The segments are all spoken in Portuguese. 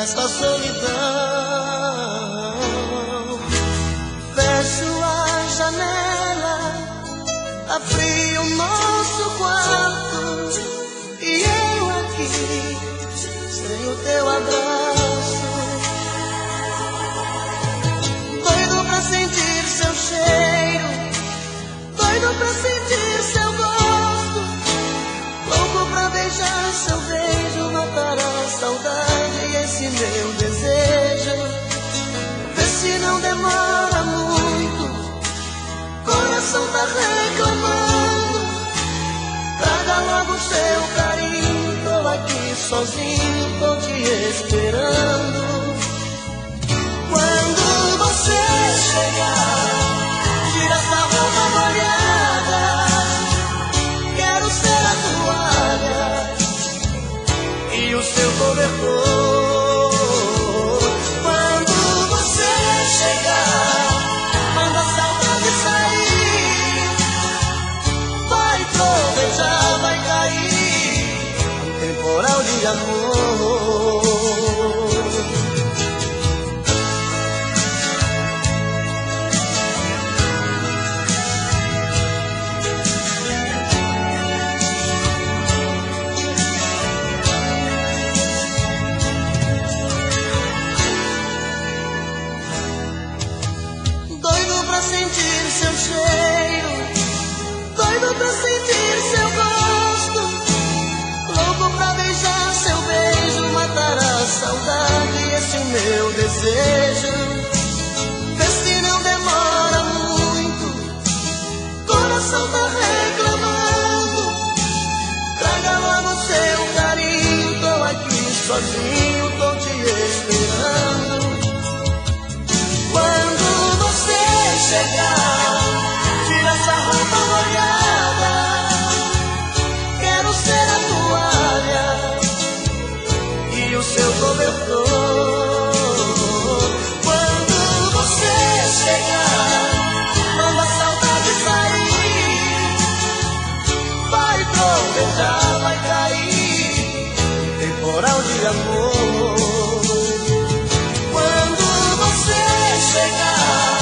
nesta solidão. Fecho a janela, afrio o nosso quarto, e eu aqui, sem o teu abraço. Doido pra sentir seu cheiro, doido pra sentir seu gosto, louco pra beijar seu beijo, matar a saudade e esse meu desejo. Vê se não demora muito, coração tá reclamando. Traga logo seu carinho, tô aqui sozinho, tô te esperando. Quando você chegar, tira essa roupa molhada, quero ser a toalha e o seu cobertor. Quando você chegar, manda a saudade sair, vai trovejar, vai cair um temporal de amor. Sentir seu cheiro, doido pra sentir seu gosto, louco pra beijar seu beijo, matar a saudade e esse meu desejo. Vê se não demora muito, coração tá reclamando. Traga logo seu carinho, tô aqui sozinho, tô te esperando. Quando você chegar, tira essa roupa molhada, quero ser a toalha e o seu cobertor. Quando você chegar, manda a saudade sair, vai trovejar, vai cair temporal de amor. Quando você chegar,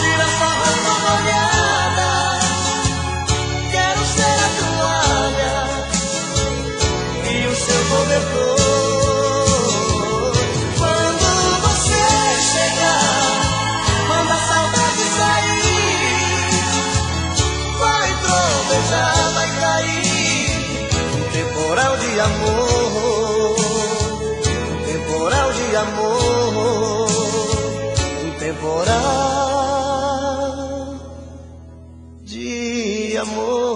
tira essa roupa molhada, quero ser a toalha e o seu cobertor. Quando você chegar, manda a saudade sair, vai trovejar, vai cair um temporal de amor, um temporal de amor, um temporal de amor.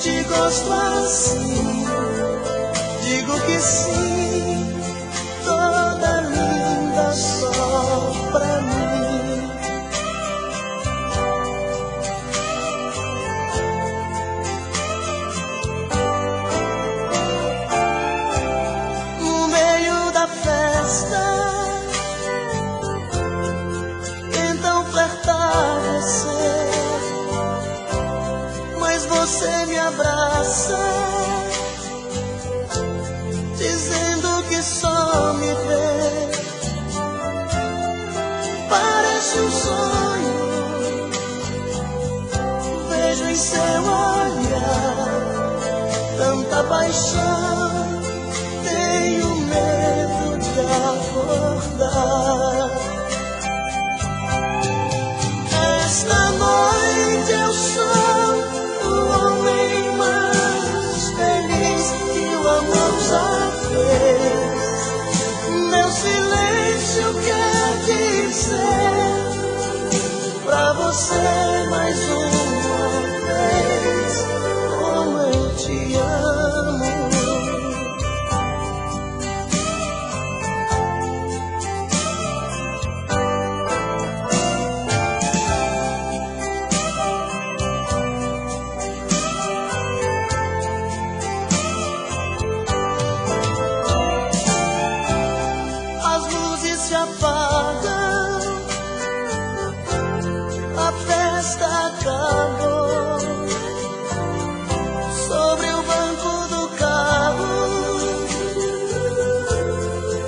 Te gosto assim, digo que sim, toda linda só pra mim. tanta paixão, tenho medo de acordar. Esta noite eu sou o homem mais feliz que o amor já fez. Meu silêncio quer dizer pra você mais uma vez como eu te amo. As luzes se apagam, a festa acabou. Sobre o banco do carro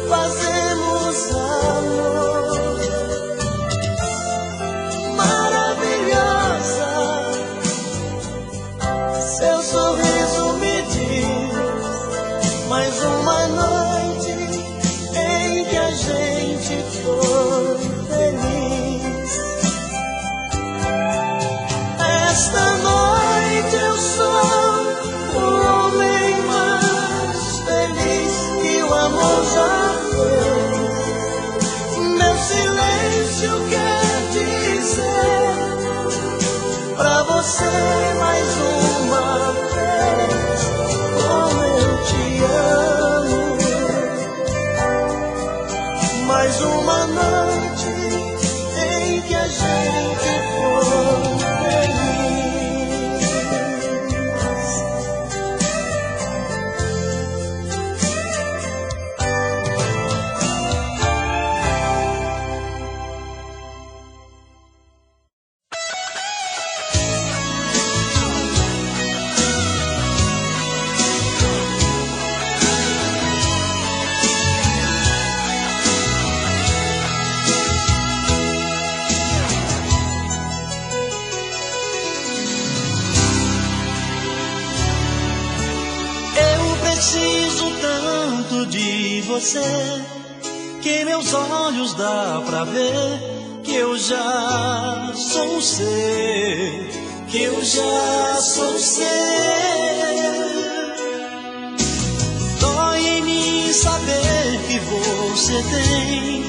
fazemos amor. Maravilhosa, seu sorriso me diz mais uma noite em que a gente foi feliz. Esta noite eu sou o homem mais feliz que o amor já fez. Meu silêncio quer dizer pra você mais uma vez como eu te amo. Mais uma noite em que a gente foi feliz. Preciso tanto de você que meus olhos dá pra ver que eu já sou seu, que eu já sou seu. Dói em mim saber que você tem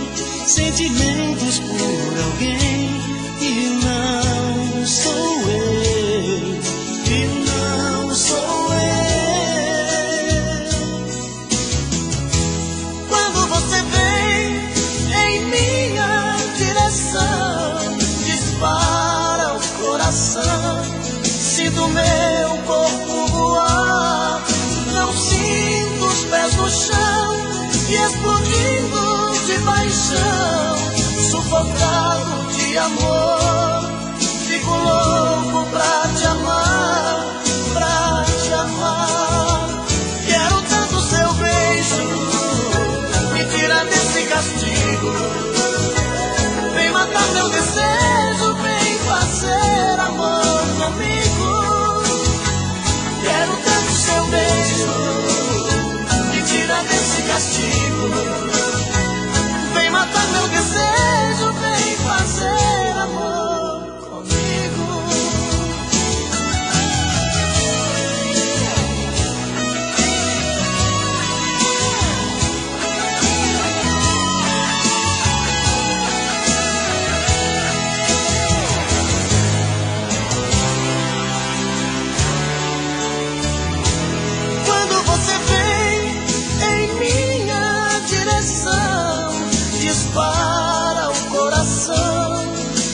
sentimentos por alguém e não sou eu, e não sou eu. Dispara o coração, sinto meu corpo voar, não sinto os pés no chão e explodindo de paixão, sufocado de amor, fico louco pra te amar, pra te amar. Quero tanto seu beijo, me tira desse castigo. Vem matar meu desejo, vem fazer amor comigo. Quero tanto seu beijo, me tira desse castigo. Vem matar meu desejo, vem fazer amor comigo. Para o coração,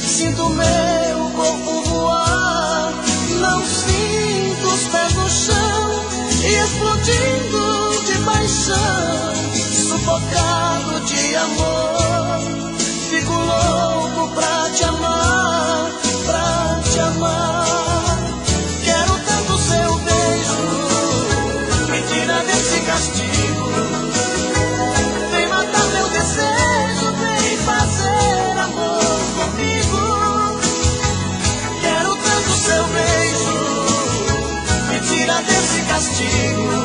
sinto meu corpo voar, não sinto os pés no chão e explodindo de paixão, sufocado de amor, fico louco pra te amar, pra te amar. Quero tanto seu beijo, me tira desse castigo. Vem matar meu desejo, vem fazer amor comigo. Quero tanto seu beijo, me tira desse castigo.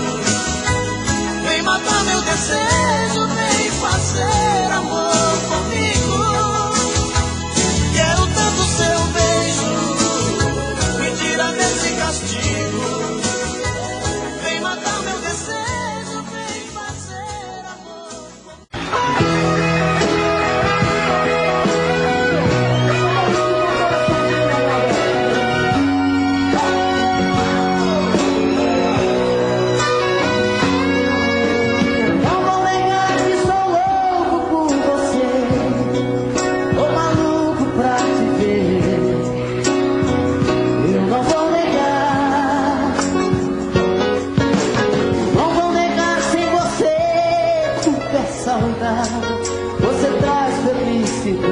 desejo, vem fazer amor comigo. Quero tanto seu beijo, me tira desse castigo. Vem matar meu desejo, vem fazer amor comigo. Você traz felicidade,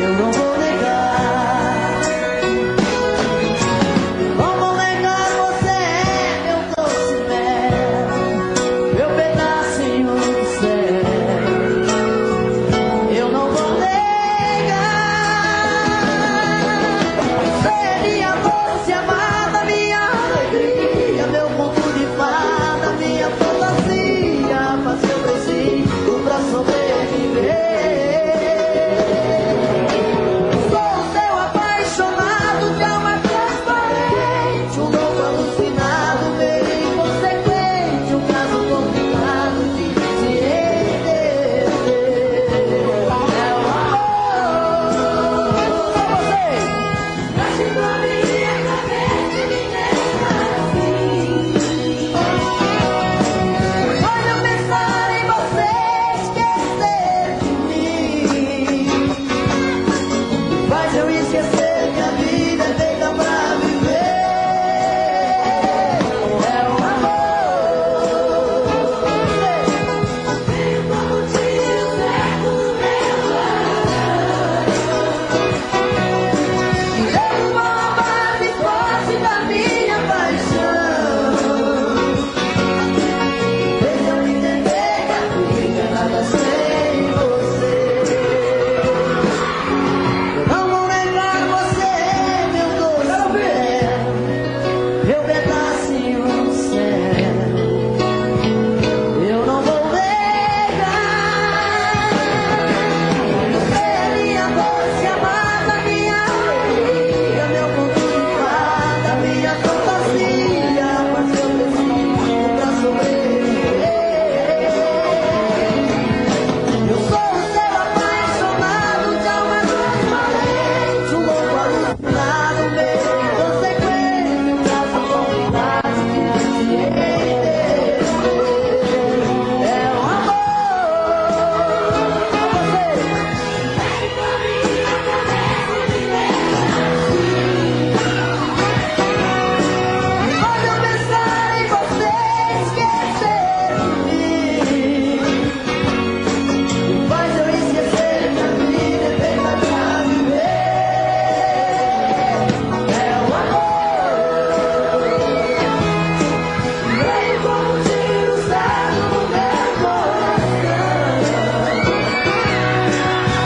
eu não vou negar. Não vou negar, você é meu doce mel, meu pedacinho do céu. Eu não vou negar. Você é minha doce amada, minha alegria, meu conto de fada, minha fantasia. Fazer eu preciso pra sobreviver. Sou seu apaixonado de alma transparente, um louco alucinado, meio inconsequente, um caso complicado de se entender. É o amor. Só você. Mexe com a minha cabeça e me deixa assim. Quando eu pensar em você, esquecer de mim, faz eu esquecer que a vida é feita pra viver. É o amor. Venho como tiro certo no meu coração, tirando uma base forte da minha paixão. Fez eu entender que a vida é nada sem você. Eu não vou negar, você é meu doce mel, meu pedacinho do céu. Eu não vou negar. Você é minha doce amada, minha alegria, meu conto de fada, minha fantasia. Mas eu preciso pra sobreviver. Eu sou o seu apaixonado de alma transparente, um louco alucinado, meio inconsequente, um caso complicado de se entender. É o amor. Você mexe com a minha cabeça e me deixa assim. Quando eu pensar em você, esquecer de mim, faz eu esquecer que a vida é feita pra viver. É o amor. Veio como um tiro certo no meu coração,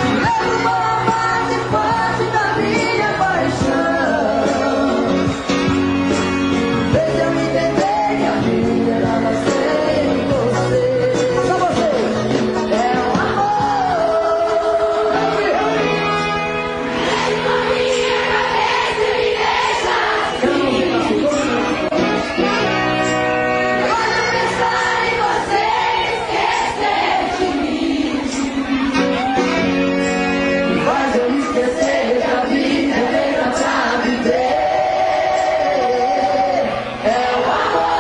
tirando uma base forte da minha paixão. Fez eu entender que a vida é nada sem você. Só você. É o amor. Mexe com a minha cabeça e me deixa assim. Quando eu pensar em você, esquecer de mim, faz eu esquecer que a vida é feita pra viver. É o amor.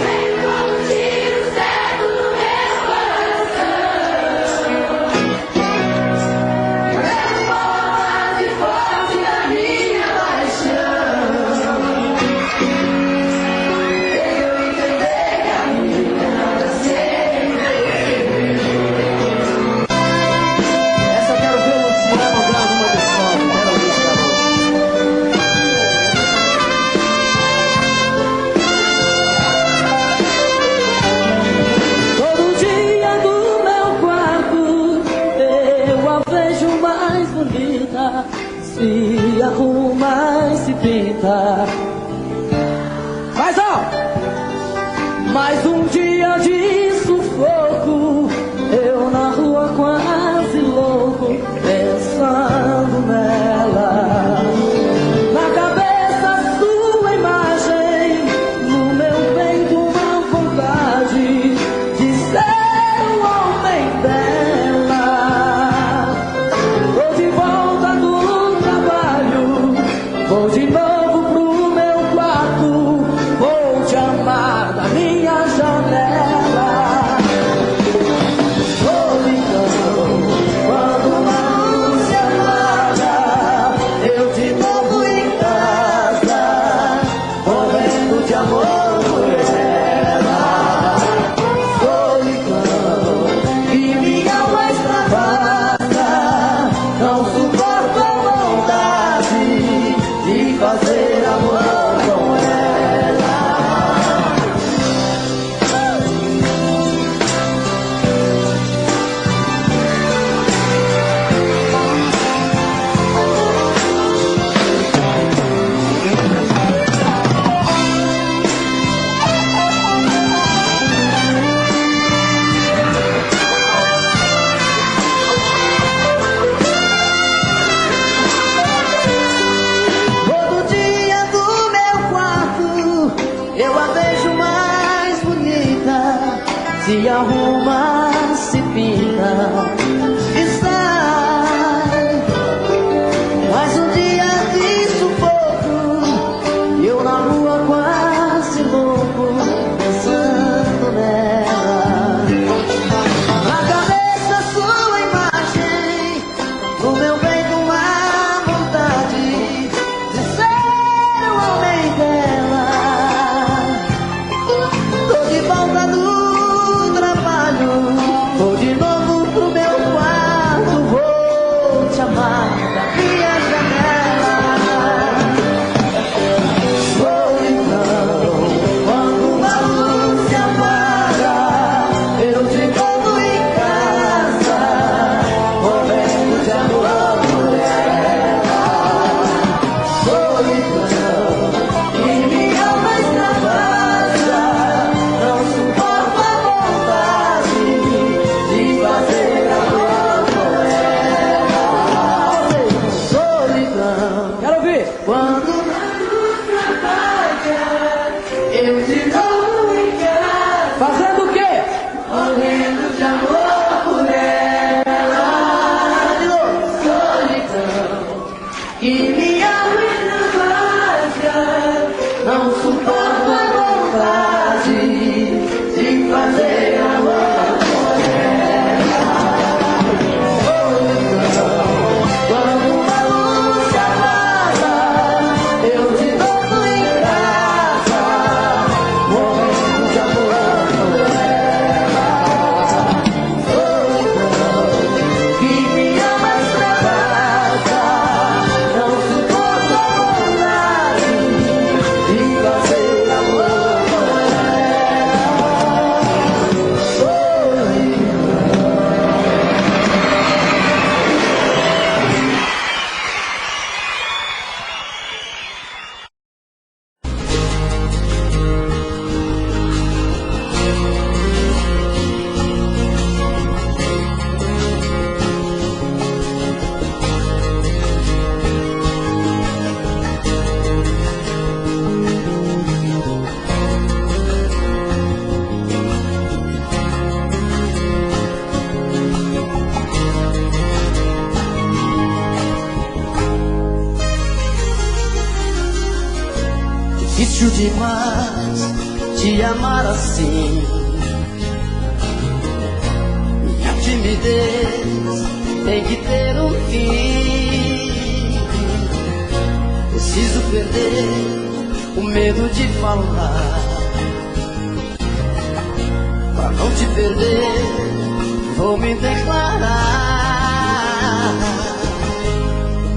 Veio como um tiro certo no meu coração, tirando uma base forte da minha paixão. Fez eu entender que a vida é nada sem você. Essa eu quero ver o Luciano dando uma de solo. Quero ouvir essa música. Todo dia do meu quarto eu a vejo mais bonita, se arruma e se pinta. fazer amor com ela. Todo dia do meu quarto eu a vejo mais bonita. Se arruma, se pinta e sai. Mais um dia de sufoco, eu na rua quase louco, pensando nela. Na cabeça sua imagem, no meu peito uma vontade de ser o homem dela. Tô de volta do trabalho, vou de novo pro meu quarto, vou te amar da minha janela. Solidão, quando a luz se apaga, eu te encontro em casa, morrendo de amor por ela. Solidão, que me alma extravasa, não suporto a vontade de fazer amor com ela. Solidão, quero ouvir. Quando a luz se apaga, eu te dou em casa, fazendo o quê? Morrendo de amor por ela. De novo. Solidão, que me alma extravasa, não suporto a vontade de fazer amor com ela. Solidão, quando a luz se apaga, eu te dou em casa, morrendo de amor por ela. Solidão, que me ama extravasa, não suporto a vontade de fazer amor com ela. Solidão. Difícil demais te amar assim. Minha timidez tem que ter um fim. Preciso perder o medo de falar. Pra não te perder, vou me declarar.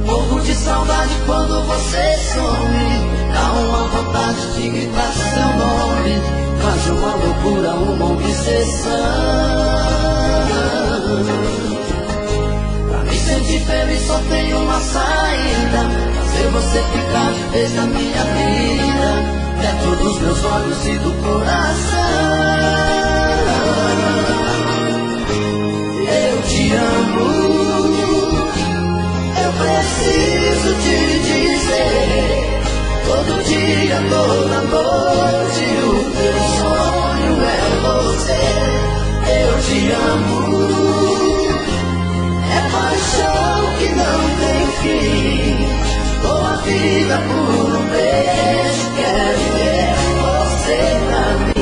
Morro de saudade quando você some. Dá uma vontade de gritar seu nome, faz uma loucura, uma obsessão. Pra me sentir feliz só tem uma saída, fazer você ficar de vez na minha vida, dentro dos meus olhos e do coração. Eu te amo, eu preciso te dizer. Todo dia, toda noite, o teu sonho é você. Eu te amo, é paixão que não tem fim. Dou a vida por um beijo, quero ver você pra mim.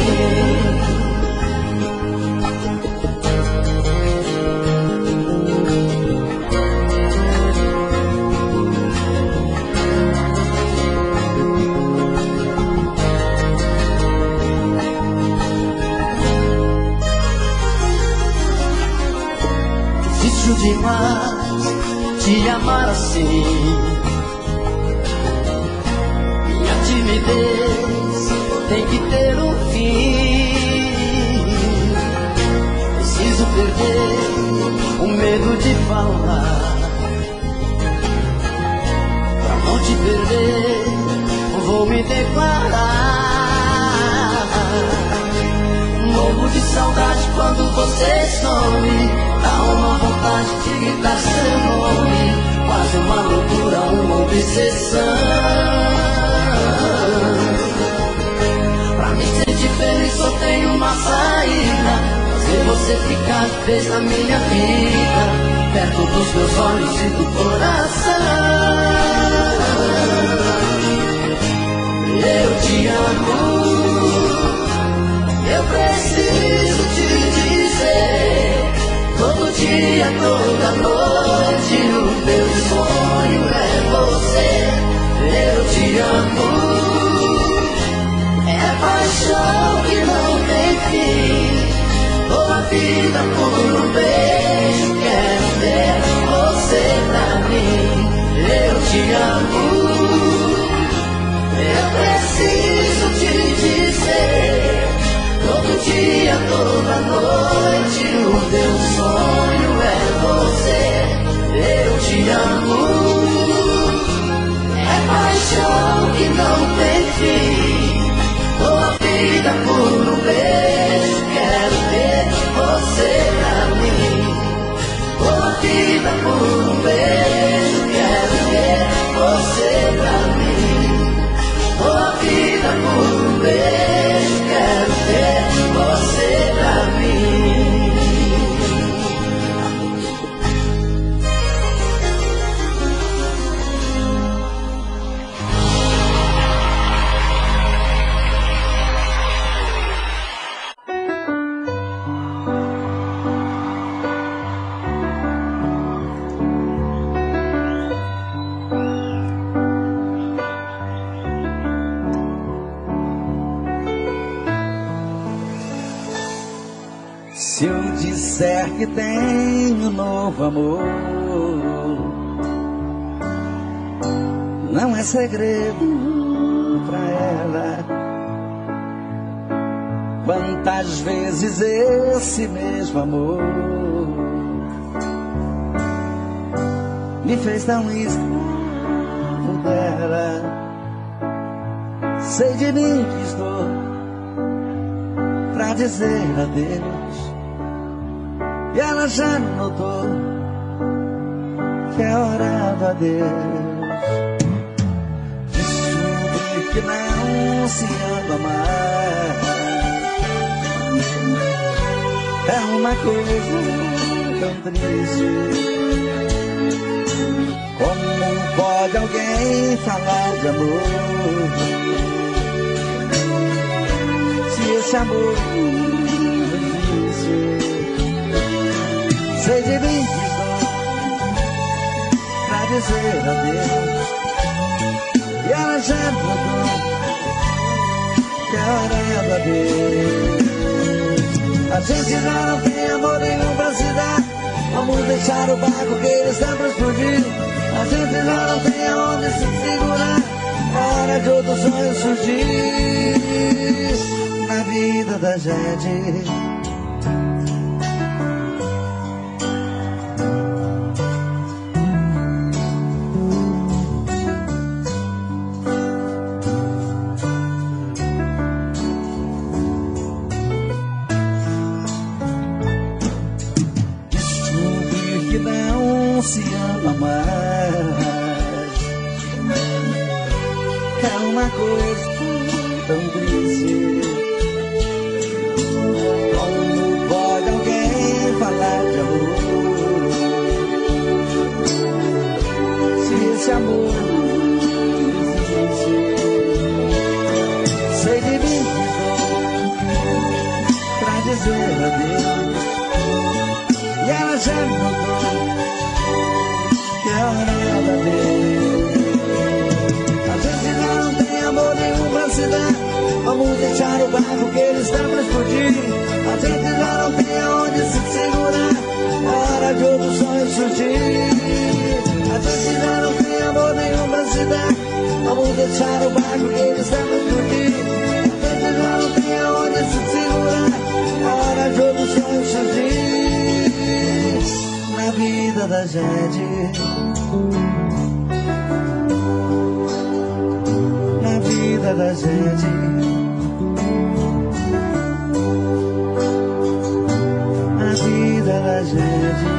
demais te amar assim. timidez tem que ter um fim. Preciso perder o medo de falar. Pra não te perder, vou me declarar. Morro de saudade quando você some. Dá uma vontade de gritar seu nome. Quase uma loucura, uma obsessão. Pra me sentir feliz só tem uma saída: fazer você ficar de vez na minha vida, perto dos meus olhos e do coração. Eu te amo, eu preciso te dizer. Todo dia, toda noite, o meu sonho é você. Eu te amo, é paixão que não tem fim. Dou a vida por um beijo, quero ter você pra mim. Eu te amo, eu preciso te dizer. Todo dia, toda noite, o meu sonho é você. Eu te amo, é paixão que não tem fim. Dou a vida por um beijo, quero ter você pra mim. Dou a vida por um beijo, quero ter você pra mim. Dou a vida por um beijo, quero ter você pra mim. Se eu disser que tenho novo amor, não é segredo pra ela. Quantas vezes esse mesmo amor me fez tão escravo dela. Sei de mim que estou pra dizer adeus, e ela já notou que é hora do adeus. Descobri que não se ama mais, é uma coisa tão triste. Como pode alguém falar de amor, se esse amor não existe? Sei de mim que estou pra dizer adeus, e ela já mudou que é hora do adeus. A gente já não tem amor nenhum pra se dar. Vamos deixar o barco que ele está pra explodir. A gente já não tem aonde se segurar. É hora de outro sonho surgir na vida da gente. Se ama mais, é uma coisa tão triste. Como pode alguém falar de amor, se esse amor existe? Sei de mim que estou pra dizer adeus, e ela já notou que é hora da vez. A gente já não tem amor nenhum pra se dar. Vamos deixar o barco que ele está pra explodir. A gente já não tem aonde se segurar. É hora de outro sonho surgir A gente já não tem amor nenhum pra se dar. Vamos deixar o barco que eles devem curtir. A gente já não tem aonde se segurar. A hora de outro sonho surgir na vida da gente. Na vida da gente. Na vida da gente.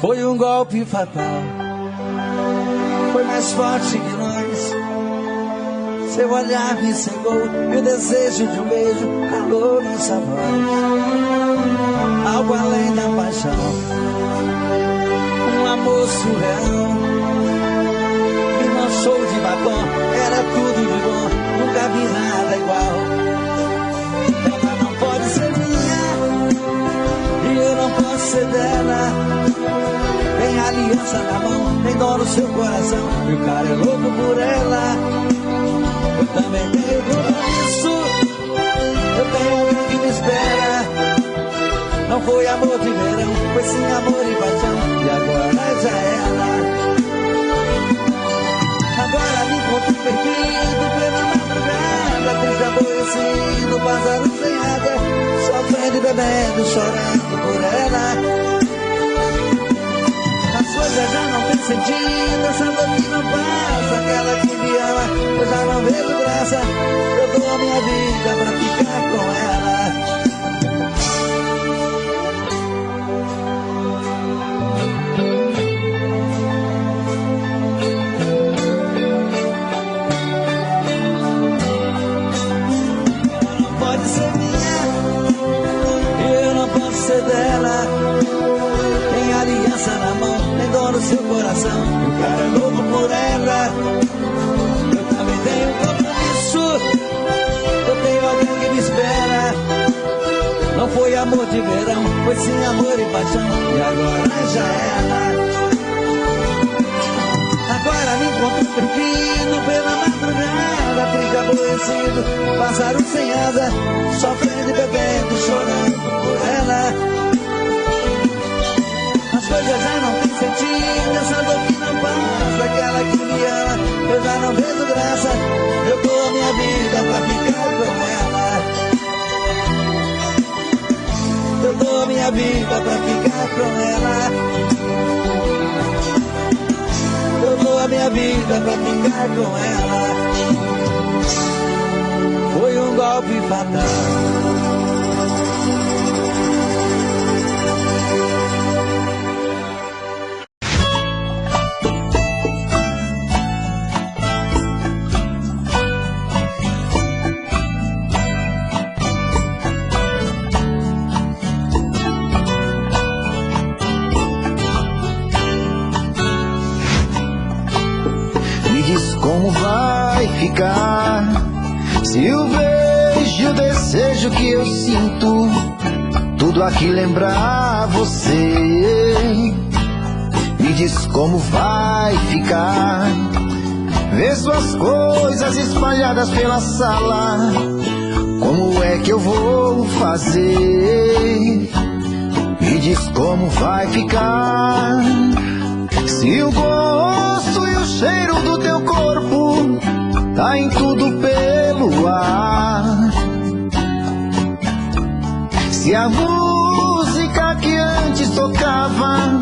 Foi um golpe fatal, foi mais forte que nós. Seu olhar me cegou e o desejo de um beijo calou nossa voz. Algo além da paixão, um amor surreal. Me manchou de batom, era tudo de bom, nunca vi nada igual. Ela não pode ser minha e eu não posso ser dela. Tem aliança na mão, tem dó no seu coração, e o cara é louco por ela. Eu também tenho compromisso, eu tenho alguém que me espera. Não foi amor de verão, foi sim amor e paixão, e agora já é ela. Agora me encontro perdido pela madrugada, triste, aborrecido, pássaro sem água, sofrendo e bebendo, chorando por ela. As coisas já não tem sentido, essa dor que não passa, aquela que me ama, eu já não vejo graça. Eu dou a minha vida pra ficar com ela. Ela não pode ser minha, eu não posso ser dela. Tem aliança na mão, tem dor no seu coração, e o cara é louco por ela. Eu também tenho compromisso, eu tenho alguém que me espera. Não foi amor de verão, foi sim amor e paixão, e agora já era. Agora me encontro perdido pela madrugada, triste, aborrecido, pássaro sem asa, sofrendo e bebendo, chorando por ela. As coisas já não tem sentido, essa dor que não passa, aquela que me ama, eu já não vejo graça. Eu dou a minha vida pra ficar com ela. Eu dou a minha vida pra ficar com ela. Eu dou a minha vida pra ficar com ela. Foi um golpe fatal. Como vai ficar se o beijo e o desejo que eu sinto tudo aqui lembrar você? Me diz como vai ficar ver suas coisas espalhadas pela sala. Como é que eu vou fazer? Me diz como vai ficar se o gosto e o cheiro do teu corpo tá em tudo pelo ar. Se a música que antes tocava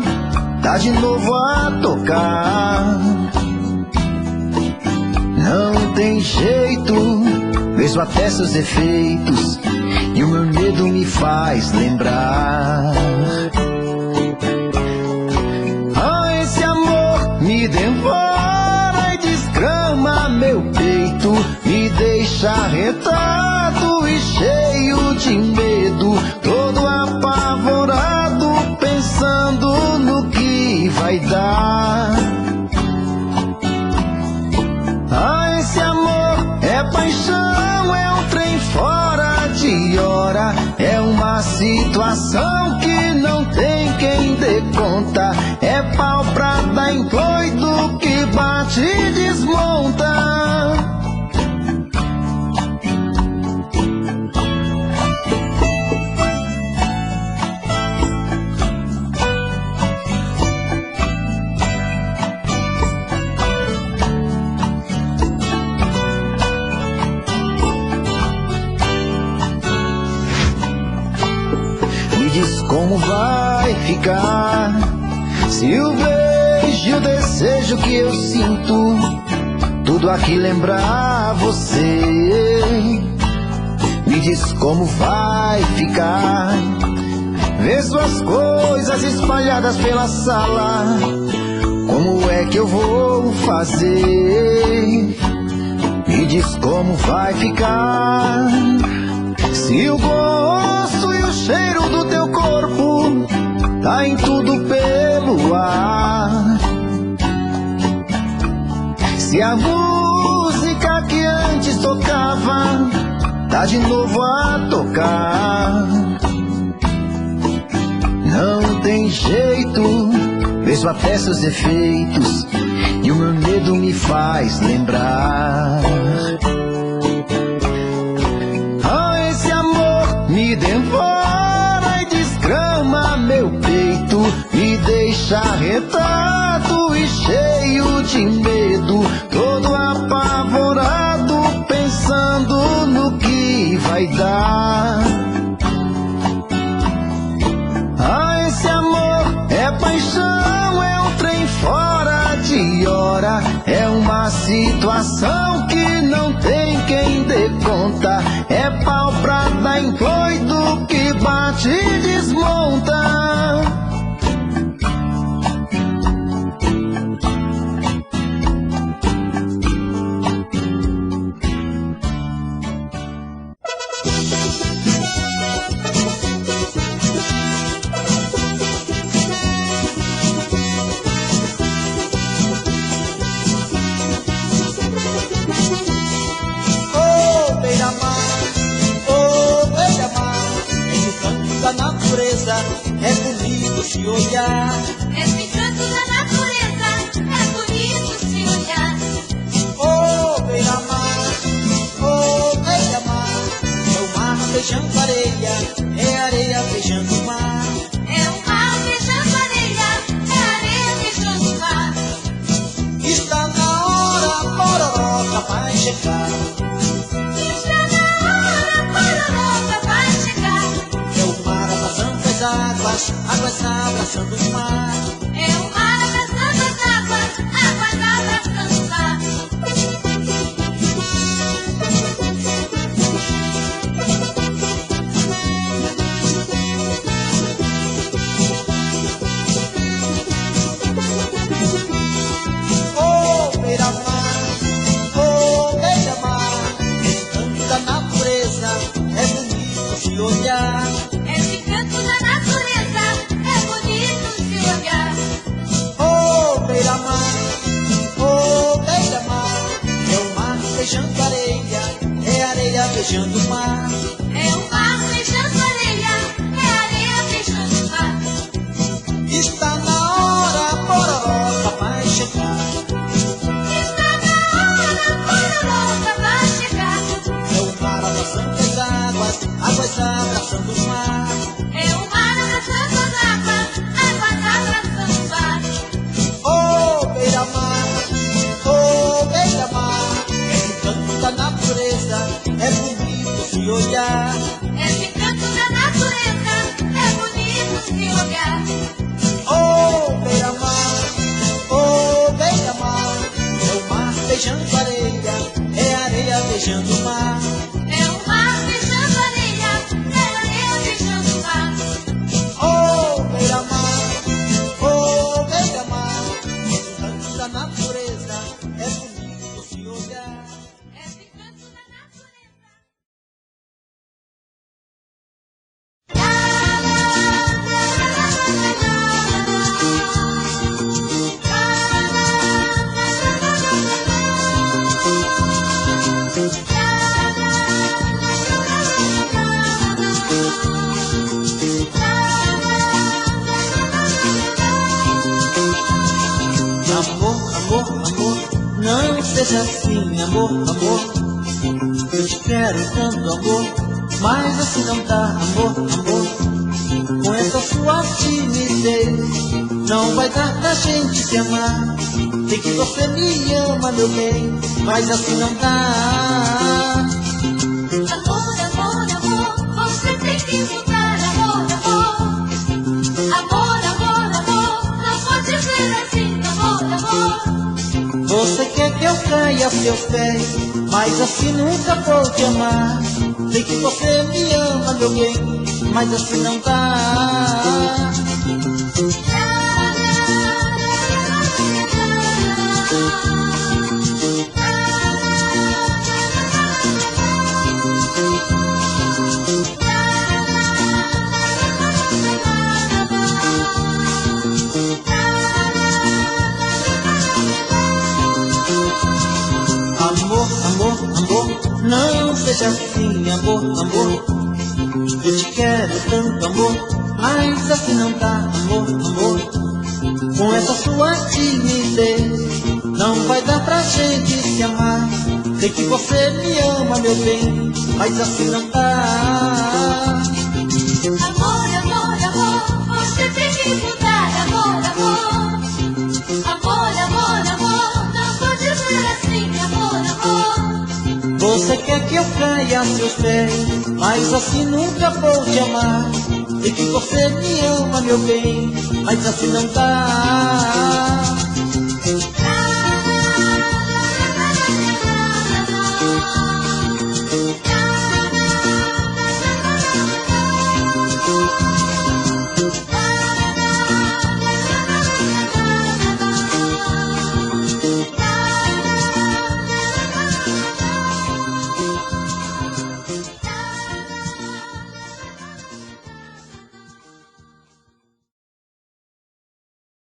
tá de novo a tocar. Não tem jeito, vejo até seus efeitos e o meu medo me faz lembrar. Esse amor me devora e desgrama meu peito, me deixa arretado e cheio de medo, todo apavorado, pensando no que vai dar. Esse amor é paixão, é um trem fora de hora, é uma situação que não tem quem dê conta, é pau pra dar em doido que bate como vai ficar. Se o beijo e o desejo que eu sinto, tudo aqui lembrar você, me diz como vai ficar. Vê suas coisas espalhadas pela sala, como é que eu vou fazer? Me diz como vai ficar. Se o gosto e o cheiro do teu corpo tá em tudo pelo ar, se a música que antes tocava tá de novo a tocar, não tem jeito, vejo até seus defeitos e o meu medo me faz lembrar. Ah, esse amor me devora e desgrama meu peito, me deixa arretado e cheio de medo, todo apavorado, pensando no que vai dar. Ah, esse amor é paixão, é um trem fora de hora, é uma situação que não tem quem dê conta, é pau pra dar em doido que bate e desmonta. É bonito se olhar. Esse encanto da natureza é bonito se olhar. Oh, beira-mar, é o mar beijando areia, é areia beijando o mar. É o mar beijando areia, é areia beijando o mar. Está na hora, pororoca vai chegar. Está na hora, pororoca vai chegar. É o mar abraçando as águas, águas abraçando o mar. É o mar abraçando as águas, águas abraçando o mar. Oh, beira-mar, esse canto da natureza é bonito se olhar. Esse canto da natureza é bonito se olhar. Oh, beira-mar, é o mar beijando areia, é areia beijando o mar. É o mar beijando areia, é areia beijando o mar. Está na hora, pororoca vai chegar. Está na hora, pororoca vai chegar. É o mar abraçando as águas, águas abraçando o mar. É o mar abraçando as águas, águas abraçando o mar. Oh, beira-mar, esse canto da natureza é bonito se olhar. Esse canto da natureza é bonito se olhar. Oh, beira-mar, é o mar beijando areia, é areia beijando o mar. É o mar beijando areia, é areia beijando o mar. Oh, beira-mar, esse canto da natureza é bonito se olhar. Esse canto da natureza. Amor, amor, amor, não seja assim, amor, amor. Eu te quero tanto, amor, mas assim não dá, amor, amor. Com essa sua timidez, não vai dar pra gente se amar. Sei que você me ama, meu bem, mas assim não dá. Amor, amor, amor, você tem que mudar, amor, amor. caia a seus pés, mas assim nunca vou te amar. Sei que você me ama, meu bem, mas assim não dá. Amor, amor, amor, não seja assim, amor, amor. Eu te quero tanto, amor, mas assim não dá, amor, amor. Com essa sua timidez, não vai dar pra gente se amar. Sei que você me ama, meu bem, mas assim não dá. Amor, amor, amor, você tem que mudar, amor, amor. Amor, amor, amor, não pode ser assim, amor, amor. Você quer que eu caia a seus pés, mas assim nunca vou te amar. Sei que você me ama, meu bem, mas assim não dá.